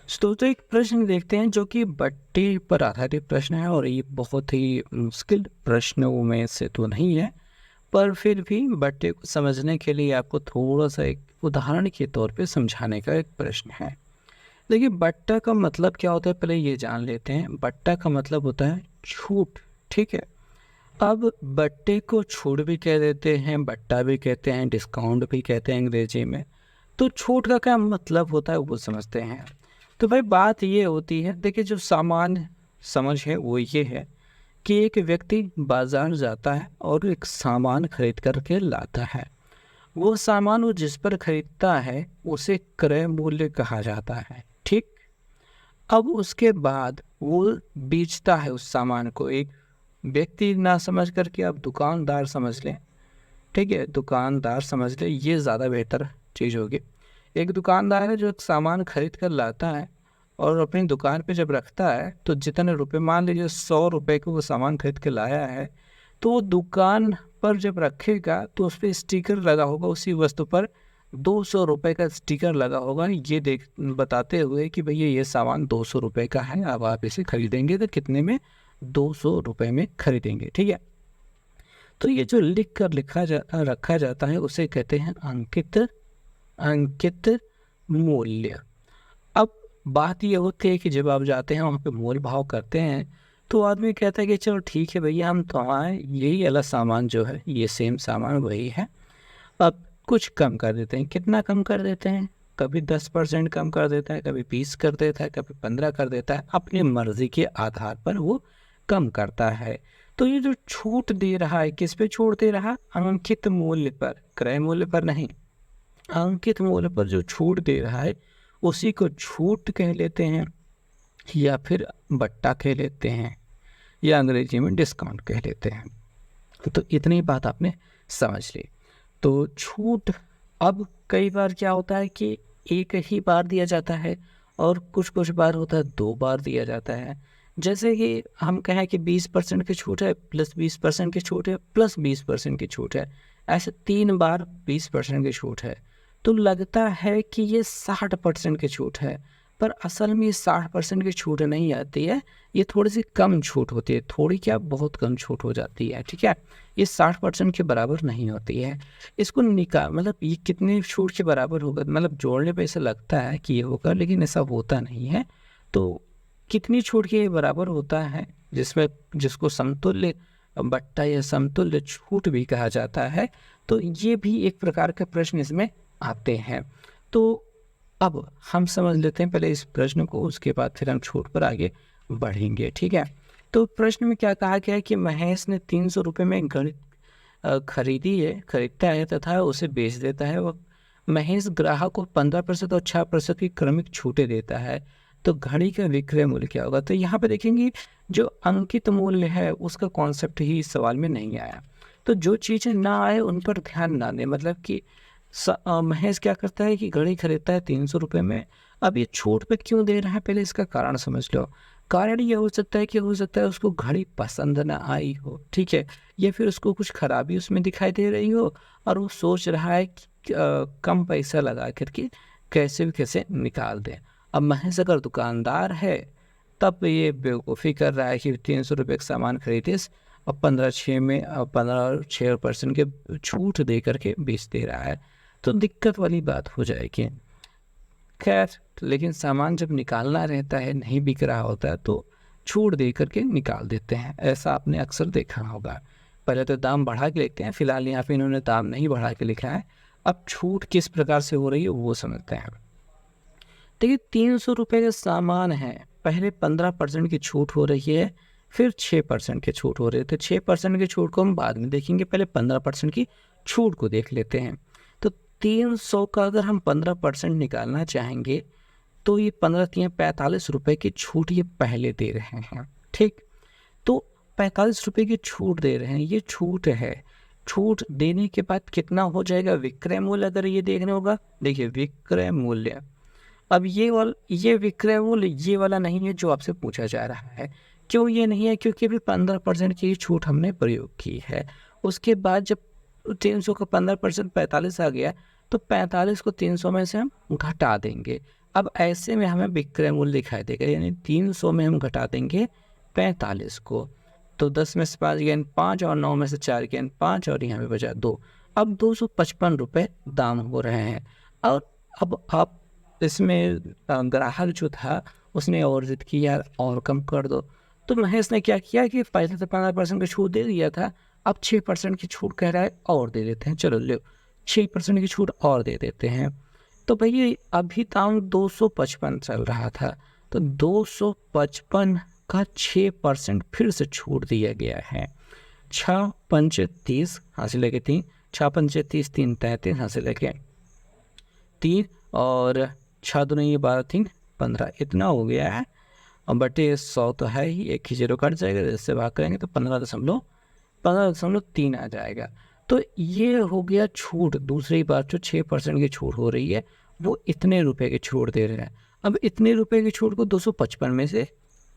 तो एक प्रश्न देखते हैं जो कि बट्टे पर आधारित प्रश्न है और ये बहुत ही मुश्किल प्रश्नों में से तो नहीं है, पर फिर भी बट्टे को समझने के लिए आपको थोड़ा-सा एक उदाहरण के तौर पे समझाने का एक प्रश्न है। देखिए, बट्टा का मतलब क्या होता है पहले ये जान लेते हैं। बट्टा का मतलब होता है छूट, ठीक है? अब बट्टे को छूट भी कह देते हैं, बट्टा भी कहते हैं, डिस्काउंट भी कहते हैं अंग्रेजी में। तो छूट का क्या मतलब होता है वो समझते हैं। तो भाई बात ये होती है, देखिए जो सामान्य समझ है वो ये है कि एक व्यक्ति बाजार जाता है और एक सामान खरीद करके लाता है। वो सामान वो जिस पर खरीदता है उसे क्रय मूल्य कहा जाता है, ठीक? अब उसके बाद वो बेचता है उस सामान को एक व्यक्ति ना समझ करके, आप दुकानदार समझ लें, ठीक है? दुकानदार समझ लें, ये ज़्यादा बेहतर चीज़ होगी। एक दुकानदार है जो एक सामान खरीद कर लाता है और अपनी दुकान पे जब रखता है तो जितने रुपए, मान लीजिए 100 रुपए को वो सामान खरीद के लाया है, तो वो दुकान पर जब रखेगा तो उस पे स्टिकर लगा होगा, उसी वस्तु पर 200 रुपए का स्टिकर लगा होगा, ये देख बताते हुए कि भैया ये सामान 200 रुपए का है, अब आप इसे खरीदेंगे तो कितने में? 200 रुपए में खरीदेंगे, ठीक है? तो ये जो लिख कर रखा जाता है उसे कहते हैं अंकित अंकित मूल्य। अब बात ये होती है कि जब आप जाते हैं वहाँ पे मोल भाव करते हैं तो आदमी कहता है कि चलो ठीक है भैया, हम तो आए, यही वाला सामान जो है ये सेम सामान वही है, अब कुछ कम कर देते हैं। कितना कम कर देते हैं? कभी 10% कम कर देता है, कभी 20 कर देता है, कभी 15 कर देता है, अपनी मर्जी के आधार पर वो कम करता है। तो ये जो छूट दे रहा है, किस पे छूट दे रहा? अंकित मूल्य पर, क्रय मूल्य पर नहीं। अंकित मूल्य पर जो छूट दे रहा है उसी को छूट कह लेते हैं, या फिर बट्टा कह लेते हैं, या अंग्रेजी में डिस्काउंट कह लेते हैं। तो इतनी बात आपने समझ ली। तो छूट, अब कई बार क्या होता है कि एक ही बार दिया जाता है और कुछ बार होता है 2 बार दिया जाता है। जैसे कि हम कहें कि 20% की छूट है, प्लस 20% की छूट है, प्लस 20% की छूट है। ऐसे 3 बार 20% की छूट है। तो लगता है कि ये 60% की छूट है, पर असल में ये 60% की छूट नहीं आती है, ये थोड़ी-सी कम छूट होती है। थोड़ी क्या, बहुत कम छूट हो जाती है, ठीक है? ये 60% के बराबर नहीं होती है। इसको मतलब ये कितनी छूट के बराबर होगा, मतलब जोड़ने पे ऐसा लगता है कि ये होगा, लेकिन ऐसा होता नहीं है। तो कितनी छूट के बराबर होता है, जिसमें जिसको समतुल्य बट्टा या समतुल्य छूट भी कहा जाता है। तो ये भी एक प्रकार के प्रश्न इसमें आते हैं। तो अब हम समझ लेते हैं पहले इस प्रश्न को, उसके बाद फिर हम छूट पर आगे बढ़ेंगे, ठीक है? तो प्रश्न में क्या कहा गया है कि महेश ने 300 रुपये में घड़ी खरीदता है तथा उसे बेच देता है। वह महेश ग्राहक को 15% और 6% की क्रमिक छूटें देता है। तो घड़ी का विक्रय मूल्य क्या होगा? तो यहाँ पे देखेंगे जो अंकित मूल्य है उसका कॉन्सेप्ट ही इस सवाल में नहीं आया। तो जो चीज़ें ना आए उन पर ध्यान ना दें, मतलब कि महेश क्या करता है कि घड़ी खरीदता है 300 रुपये में। अब ये छूट पे क्यों दे रहा है, पहले इसका कारण समझ लो। कारण ये हो सकता है कि उसको घड़ी पसंद ना आई हो, ठीक है? या फिर उसको कुछ खराबी उसमें दिखाई दे रही हो और वो सोच रहा है कि कम पैसा लगा करके कैसे भी कैसे निकाल दें। अब महेश अगर दुकानदार है तब ये बेवकूफ़ी कर रहा है कि 300 रुपये का सामान खरीदे और 15-6% के छूट दे करके बेच दे रहा है, तो दिक्कत वाली बात हो जाएगी। खैर, लेकिन सामान जब निकालना रहता है, नहीं बिक रहा होता है, तो छूट दे करके निकाल देते हैं। ऐसा आपने अक्सर देखा होगा। पहले तो दाम बढ़ा के लिखते हैं, फिलहाल यहाँ पे इन्होंने दाम नहीं बढ़ा के लिखा है। अब छूट किस प्रकार से हो रही है वो समझते हैं। देखिए, 300 रुपये का सामान है, पहले 15% की छूट हो रही है, फिर 6% की छूट हो रही है। तो 6% की छूट को हम बाद में देखेंगे, पहले 15% की छूट को देख लेते हैं। तो 300 का अगर हम 15% निकालना चाहेंगे तो ये 15 तियाँ 45 रुपये की छूट ये पहले दे रहे हैं, ठीक? तो 45 रुपये की छूट दे रहे हैं, ये छूट है। छूट देने के बाद कितना हो जाएगा विक्रय मूल्य, अगर ये देखना होगा। देखिए, विक्रय मूल्य, अब ये विक्रय मूल्य ये वाला नहीं है जो आपसे पूछा जा रहा है। क्यों ये नहीं है? क्योंकि अभी 15% की छूट हमने प्रयोग की है। उसके बाद जब 300 का 15% 45 आ गया, तो 45 को 300 में से हम घटा देंगे। अब ऐसे में हमें विक्रय मूल्य दिखाई देगा, यानी 300 में हम घटा देंगे 45 को, तो 10 में से 5 गए 5 और 9 में से 4 गए 5 और यहाँ पे बचा 2। अब 255 रुपये दाम हो रहे हैं। और अब आप इसमें ग्राहक जो था उसने और ज़िद की यार और कम कर दो, तो महेश ने क्या किया कि पहले तो 15% की छूट दे दिया था, अब 6% की छूट कह रहा है और दे देते हैं, चलो लो 6% की छूट और दे देते हैं। तो भैया अभी दाम 255 चल रहा था, तो 255 का 6% फिर से छूट दिया गया है। 6 पंच 30 हासिल लेके 3, 6 पंच 30 3 33 हासिल लेके 3 और 6 दूनी ये 12 3 15 इतना हो गया है। और बटे 100 तो है ही, एक ही जीरो कट जाएगा, इससे भाग करेंगे तो 15.3 आ जाएगा। तो ये हो गया छूट। दूसरी बात जो 6% की छूट हो रही है वो इतने रुपए की छूट दे रहे हैं। अब इतने रुपए की छूट को 255 में से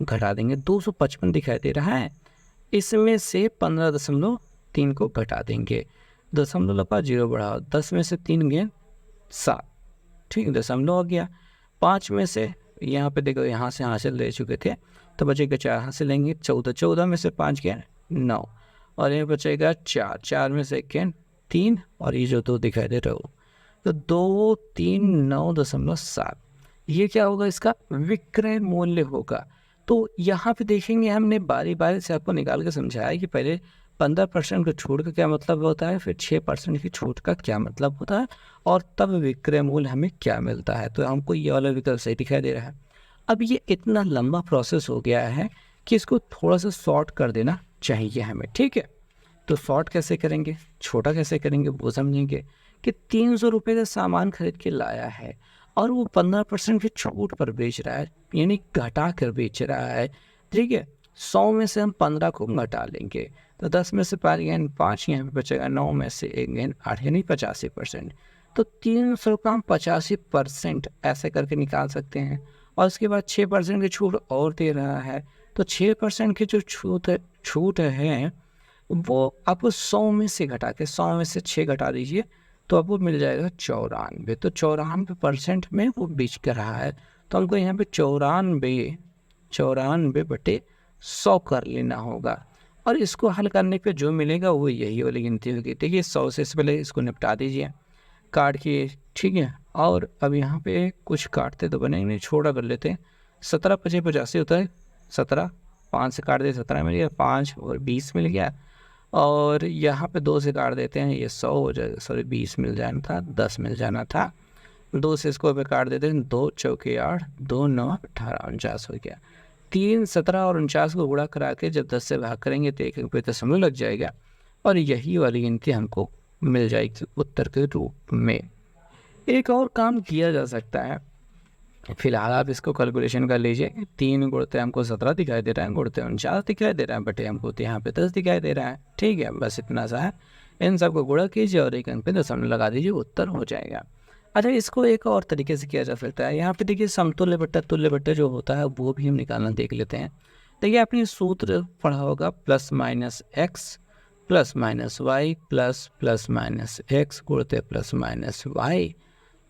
घटा देंगे, 255 दिखाई दे रहा है, इसमें से 15.3 को घटा देंगे, दशमलव लगा जीरो बढ़ाओ, 10 में से 3 गए 7, ठीक है, दशमलव हो गया। 5 में से यहाँ पे देखो यहाँ से हासिल ले चुके थे तो बचेगा 4 हासिल लेंगे, 14, 14 में से 5 गए 9 और ये बचेगा 4, 4 में से 1 3 और ये जो 2 दिखाई दे रहा हो तो 2 3 9.7, ये क्या होगा, इसका विक्रय मूल्य होगा। तो यहाँ पे देखेंगे हमने बारी बारी से आपको निकाल के समझाया कि पहले 15% की छूट का क्या मतलब होता है, फिर 6% की छूट का क्या मतलब होता है और तब विक्रय मूल्य हमें क्या मिलता है। तो हमको ये वाला विकल्प सही दिखाई दे रहा है। अब ये इतना लंबा प्रोसेस हो गया है कि इसको थोड़ा सा शॉर्ट कर देना चाहिए हमें, ठीक है। तो शॉर्ट कैसे करेंगे, छोटा कैसे करेंगे वो समझेंगे कि 300 रुपये का सामान खरीद के लाया है और वो 15% की छूट पर बेच रहा है, यानी घटा कर बेच रहा है, ठीक है। 100 में से हम 15 को घटा लेंगे तो 10 में से 5 गेन 5 यहाँ पे बचेगा, 9 में से 1 गेन 8 यानी 85%। तो 300 का हम 85% ऐसे करके निकाल सकते हैं। और उसके बाद 6% की छूट और दे रहा है, तो 6% की जो छूट है वो आपको 100 में से घटा के 100 में से 6 घटा दीजिए तो आपको मिल जाएगा 94। तो 94% में वो बेच कर रहा है, तो हमको यहाँ पे 94/100 कर लेना होगा। और इसको हल करने पे जो मिलेगा वो यही वाली गिनती होगी। देखिए 100 से पहले इसको निपटा दीजिए काट के, ठीक है। और अब यहाँ पे कुछ काटते तो बनेंगे नहीं, छोटा कर लेते हैं। 17 × 5 = 85 होता है, 17 5 से काट दे 17 मिल गया, 5 और 20 मिल गया। और यहाँ पे 2 से काट देते हैं, ये 100 हो जाएगा, सॉरी 20 मिल जाना था, 10 मिल जाना था। 2 से इसको पे काट देते हैं, 2 चौके 8, 2 9 18 49 हो गया। 3 17 और 49 को गुणा करा के जब 10 से भाग करेंगे तो 1 रुपये दशमलव लग जाएगा और यही वाली गिनती हमको मिल जाएगी उत्तर के रूप में। एक और काम किया जा सकता है, फिलहाल आप इसको कैलकुलेशन कर लीजिए। 3 गुणते हमको 17 दिखाई दे रहा है, गुणते 49 दिखाई दे रहा है, बटे हमको तो यहाँ पे 10 दिखाई दे रहा है, ठीक है। बस इतना सा है, इन सबको गुणा कीजिए और एक अंक पे दशमलव लगा दीजिए, उत्तर हो जाएगा। अच्छा, इसको एक और तरीके से किया जा सकता है। यहाँ पे देखिए समतुल्य बट्टा तुल्य बट्टा जो होता है वो भी हम निकालना देख लेते हैं। देखिए आपने सूत्र पढ़ा होगा +-x +-y ++-x गुणते +-y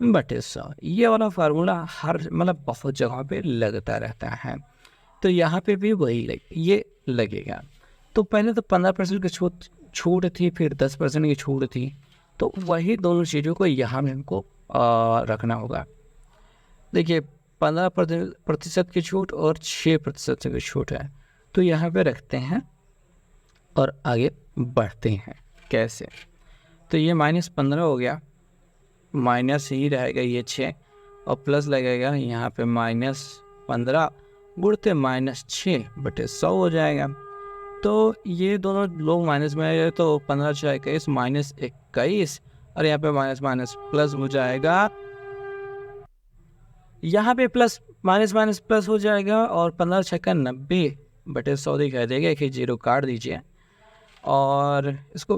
बटे 100। ये वाला फार्मूला हर मतलब बहुत जगह पे लगता रहता है, तो यहाँ पे भी वही ये लगेगा। तो पहले तो 15% की छूट थी, फिर 10% की छूट थी, तो वही दोनों चीज़ों को यहाँ में हमको रखना होगा। देखिए 15% की छूट और 6% की छूट है, तो यहाँ पे रखते हैं और आगे बढ़ते हैं। कैसे, तो ये -15 हो गया, माइनस ही रहेगा ये 6 और प्लस लगेगा यहाँ पे -15 गुणते -6 बटे 100 हो जाएगा। तो ये दोनों लोग माइनस में आए तो 15 × 6 = 21 -21 और यहाँ पे माइनस प्लस हो जाएगा, यहाँ पे प्लस माइनस प्लस हो जाएगा और 15 × 6 = 90 बटे 100 दिखाई देगा। एक ही जीरो काट दीजिए और इसको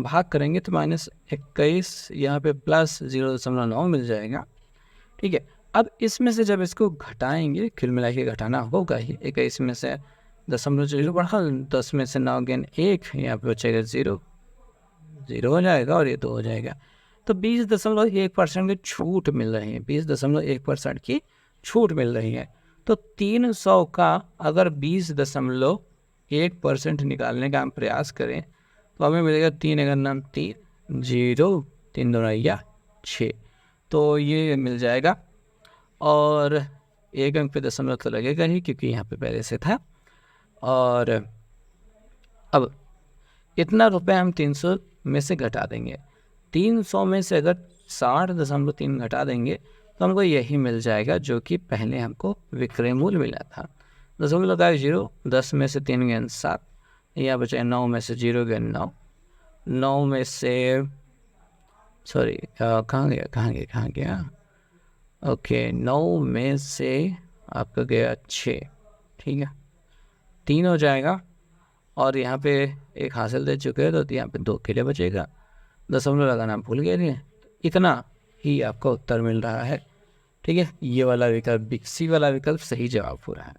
भाग करेंगे तो -21 यहाँ पे +0.9 मिल जाएगा, ठीक है। अब इसमें से जब इसको घटाएंगे, कुल मिला के घटाना होगा ही, 21 में से 0.0 बढ़ा, 10 में से 9 गेन 1, यहाँ पे बचेगा 0 हो जाएगा और ये 2 हो जाएगा। तो 20.1% की छूट मिल रही है, 20.1% की छूट मिल रही है। तो 300 का अगर 20.1% निकालने का हम प्रयास करें तो हमें मिलेगा 3 अगर नाम 3 0 3 2 या 6, तो ये मिल जाएगा। और एक अंक पे दशमलव तो लगेगा ही क्योंकि यहाँ पे पहले से था। और अब इतना रुपए हम 300 में से घटा देंगे, 300 में से अगर 60.3 घटा देंगे तो हमको यही मिल जाएगा जो कि पहले हमको विक्रय मूल्य मिला था। दशमलव का 0, 10 में से 3 गए 7, यहाँ बचे 9 में से 0 गए 9, 9 में से सॉरी कहाँ गया ओके 9 में से आपका गया 6, ठीक है 3 हो जाएगा। और यहाँ पे एक हासिल दे चुके हैं तो यहाँ पे 2 के लिए बचेगा, दशमलव लगाना भूल गए थे। इतना ही आपका उत्तर मिल रहा है, ठीक है। ये वाला विकल्प, सी वाला विकल्प सही जवाब हो रहा है।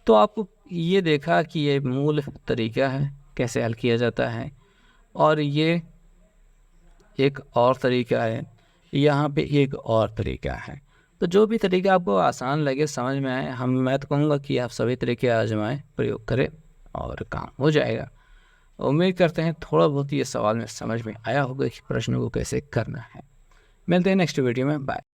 तो आपको ये देखा कि ये मूल तरीका है कैसे हल किया जाता है, और ये एक और तरीका है, यहाँ पे एक और तरीका है। तो जो भी तरीका आपको आसान लगे, समझ में आए, मैं तो कहूँगा कि आप सभी तरीके आजमाएं, प्रयोग करें और काम हो जाएगा। उम्मीद करते हैं थोड़ा बहुत ये सवाल में समझ में आया होगा कि प्रश्न को कैसे करना है। मिलते हैं नेक्स्ट वीडियो में, बाय।